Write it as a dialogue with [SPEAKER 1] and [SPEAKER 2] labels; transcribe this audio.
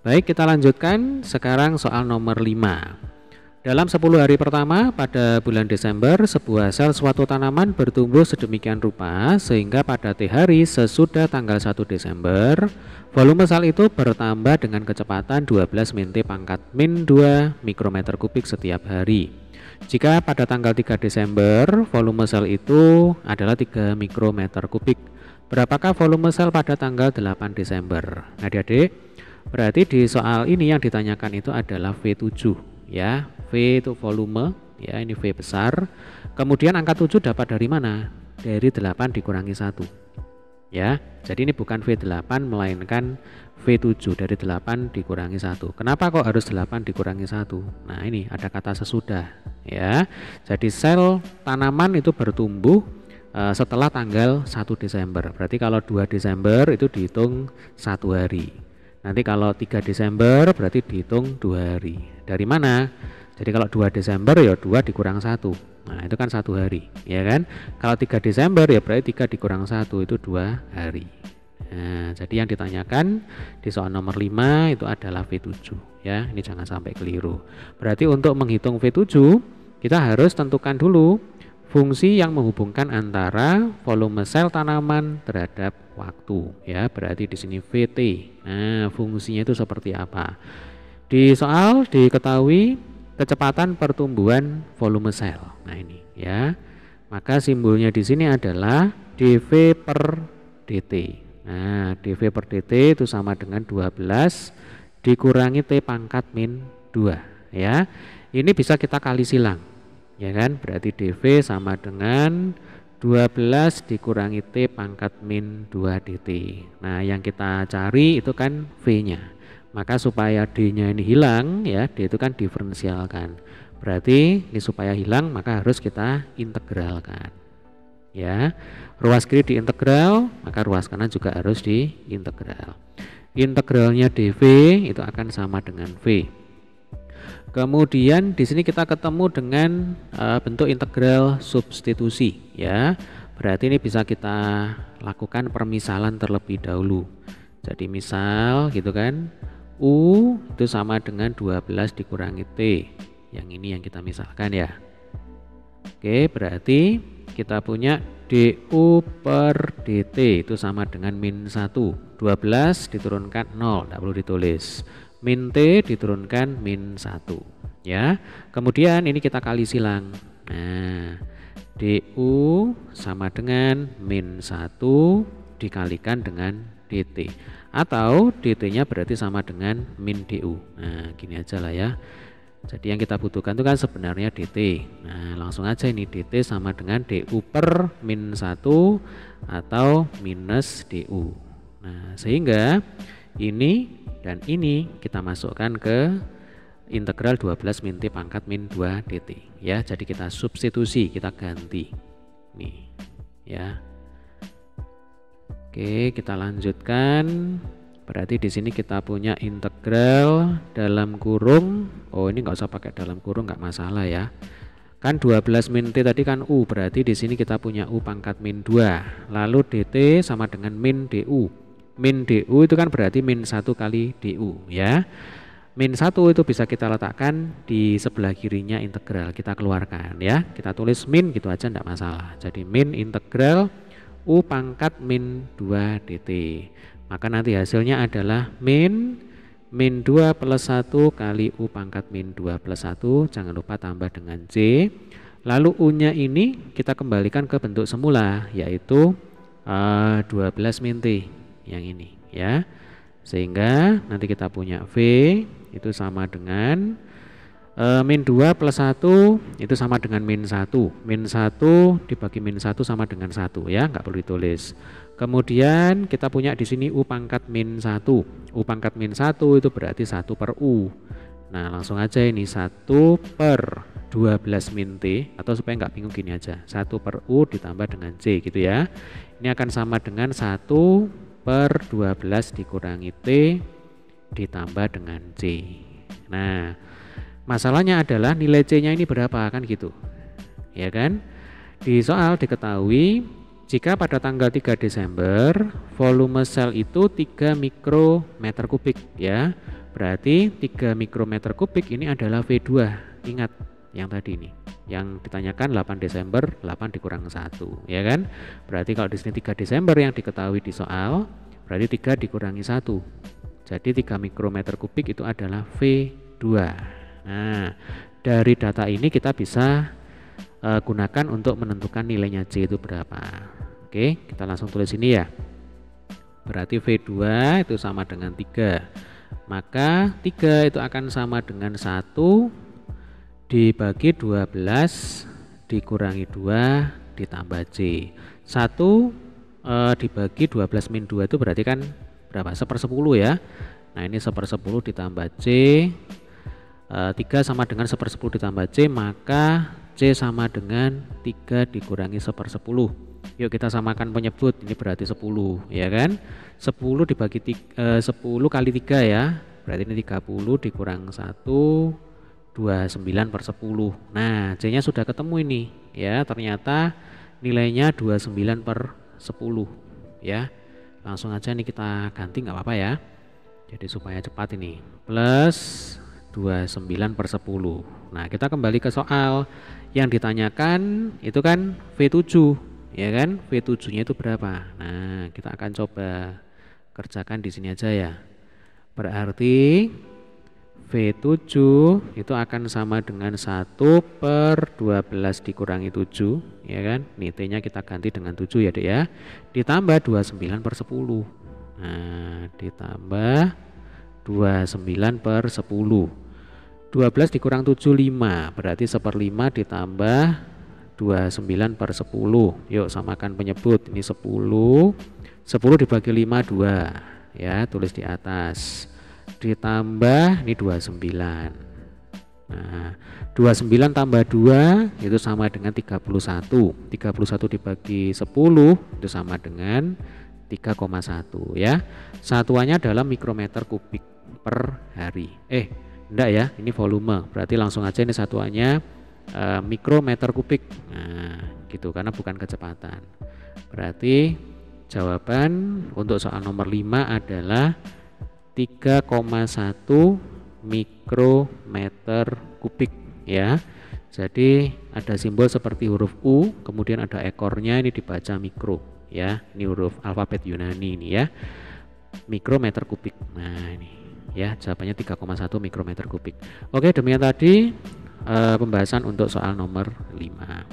[SPEAKER 1] Baik, kita lanjutkan sekarang soal nomor 5. Dalam 10 hari pertama pada bulan Desember, sebuah sel suatu tanaman bertumbuh sedemikian rupa sehingga pada T hari sesudah tanggal 1 Desember, volume sel itu bertambah dengan kecepatan 12 min T pangkat min 2 mikrometer kubik setiap hari. Jika pada tanggal 3 Desember, volume sel itu adalah 3 mikrometer kubik, berapakah volume sel pada tanggal 8 Desember? Nah, adik-adik, berarti di soal ini yang ditanyakan itu adalah V7 ya. V itu volume ya, ini V besar. Kemudian angka 7 dapat dari mana? Dari 8 dikurangi 1 ya. Jadi ini bukan V8 melainkan V7, dari 8 dikurangi 1. Kenapa kok harus 8 dikurangi 1? Nah, ini ada kata sesudah ya. Jadi sel tanaman itu bertumbuh setelah tanggal 1 Desember. Berarti kalau 2 Desember itu dihitung 1 hari. Nanti kalau 3 Desember berarti dihitung 2 hari. Dari mana? Jadi kalau 2 Desember ya 2 dikurang 1. Nah, itu kan 1 hari, ya kan? Kalau 3 Desember ya berarti 3 dikurang 1 itu 2 hari. Nah, jadi yang ditanyakan di soal nomor 5 itu adalah V7 ya. Ini jangan sampai keliru. Berarti untuk menghitung V7 kita harus tentukan dulu fungsi yang menghubungkan antara volume sel tanaman terhadap waktu ya. Berarti di sini VT. Nah, fungsinya itu seperti apa? Di soal diketahui kecepatan pertumbuhan volume sel. Nah, ini ya. Maka simbolnya di sini adalah dV per dt. Nah, dV per dt itu sama dengan 12 dikurangi T pangkat min 2 ya. Ini bisa kita kali silang. Ya kan? Berarti dV sama dengan 12 dikurangi T pangkat min 2 dt. Nah, yang kita cari itu kan V-nya. Maka supaya D-nya ini hilang ya, D itu kan diferensialkan. Berarti ini supaya hilang maka harus kita integralkan. Ya. Ruas kiri diintegral, maka ruas kanan juga harus diintegral. Integralnya dV itu akan sama dengan V. Kemudian di sini kita ketemu dengan bentuk integral substitusi ya. Berarti ini bisa kita lakukan permisalan terlebih dahulu. Jadi misal gitu kan, U itu sama dengan 12 dikurangi T. Yang ini yang kita misalkan ya. Oke, berarti kita punya DU per DT itu sama dengan min 1. 12 diturunkan 0, tidak perlu ditulis. Min T diturunkan min 1 ya. Kemudian ini kita kali silang. Nah, DU sama dengan min 1 dikalikan dengan DT. Atau DT-nya berarti sama dengan min DU. Nah, gini aja lah ya. Jadi yang kita butuhkan itu kan sebenarnya DT. Nah, langsung aja ini DT sama dengan DU per min 1 atau minus DU. Nah, sehingga ini dan ini kita masukkan ke integral 12 min T pangkat min 2 DT. Ya, jadi kita substitusi, kita ganti. Nih, ya. Oke, kita lanjutkan. Berarti di sini kita punya integral dalam kurung. Oh, ini nggak usah pakai dalam kurung, nggak masalah ya. Kan 12 min T tadi kan U, berarti di sini kita punya U pangkat min 2. Lalu DT sama dengan min DU. Min DU itu kan berarti min 1 kali DU ya. Min 1 itu bisa kita letakkan di sebelah kirinya integral, kita keluarkan ya. Kita tulis min gitu aja enggak masalah. Jadi min integral U pangkat min 2 dt. Maka nanti hasilnya adalah min 2 plus 1 kali U pangkat min 2 plus 1. Jangan lupa tambah dengan J. Lalu U-nya ini kita kembalikan ke bentuk semula, yaitu 12 min T yang ini ya. Sehingga nanti kita punya V itu sama dengan min 2 plus 1 itu sama dengan min 1. Min 1 dibagi min 1 sama dengan 1 ya, nggak perlu ditulis. Kemudian kita punya di sini U pangkat min 1. U pangkat min 1 itu berarti 1 per U. Nah, langsung aja ini 1 per 12 min T, atau supaya nggak bingung gini aja, 1 per U ditambah dengan J gitu ya. Ini akan sama dengan 1 per 12 dikurangi T ditambah dengan J. Nah, masalahnya adalah nilai C-nya ini berapa kan gitu. Ya kan? Di soal diketahui jika pada tanggal 3 Desember volume sel itu 3 mikrometer kubik ya. Berarti 3 mikrometer kubik ini adalah V2. Ingat yang tadi nih, yang ditanyakan 8 Desember 8 dikurang 1, ya kan? Berarti kalau di sini 3 Desember yang diketahui di soal, berarti 3 dikurangi 1. Jadi 3 mikrometer kubik itu adalah V2. Nah, dari data ini kita bisa gunakan untuk menentukan nilainya C itu berapa. Oke, kita langsung tulis ini ya. Berarti V2 itu sama dengan 3. Maka 3 itu akan sama dengan 1 dibagi 12 dikurangi 2 ditambah C. 1 dibagi 12 min 2 itu berarti kan berapa? 1/10 ya. Nah ini 1/10 ditambah C. 3 sama dengan 1/10 ditambah C, maka C sama dengan 3 dikurangi 1/10. Yuk kita samakan penyebut, ini berarti 10 ya kan. 10 dibagi 10 kali 3 ya, berarti ini 30 dikurang 1, 29/10. Nah C nya sudah ketemu ini ya, ternyata nilainya 29/10 ya. Langsung aja nih kita ganti nggak apa-apa ya, jadi supaya cepat ini, plus 29/10. Nah kita kembali ke soal yang ditanyakan itu kan V7 ya kan, V7 nya itu berapa. Nah kita akan coba kerjakan di sini aja ya. Berarti V7 itu akan sama dengan 1/12 dikurangi 7 ya kan. Nih T nya kita ganti dengan 7 ya Dek ya, ditambah 29/10. Nah ditambah 29/10. 12 dikurang 7 5, berarti 1/5 ditambah 29/10. Yuk samakan penyebut, ini 10 dibagi 5 2 ya, tulis di atas, ditambah ini 29. Nah 29 tambah 2 itu sama dengan 31. 31 dibagi 10 itu sama dengan 3,1 ya. Satuannya adalah mikrometer kubik per hari. Enggak ya, ini volume, berarti langsung aja ini satuannya mikrometer kubik. Nah gitu, karena bukan kecepatan. Berarti jawaban untuk soal nomor 5 adalah 3,1 mikrometer kubik ya. Jadi ada simbol seperti huruf U, kemudian ada ekornya, ini dibaca mikro ya. Ini huruf alfabet Yunani ini ya, mikrometer kubik. Nah ini ya, jawabannya 3,1 mikrometer kubik. Oke, demikian tadi pembahasan untuk soal nomor 5.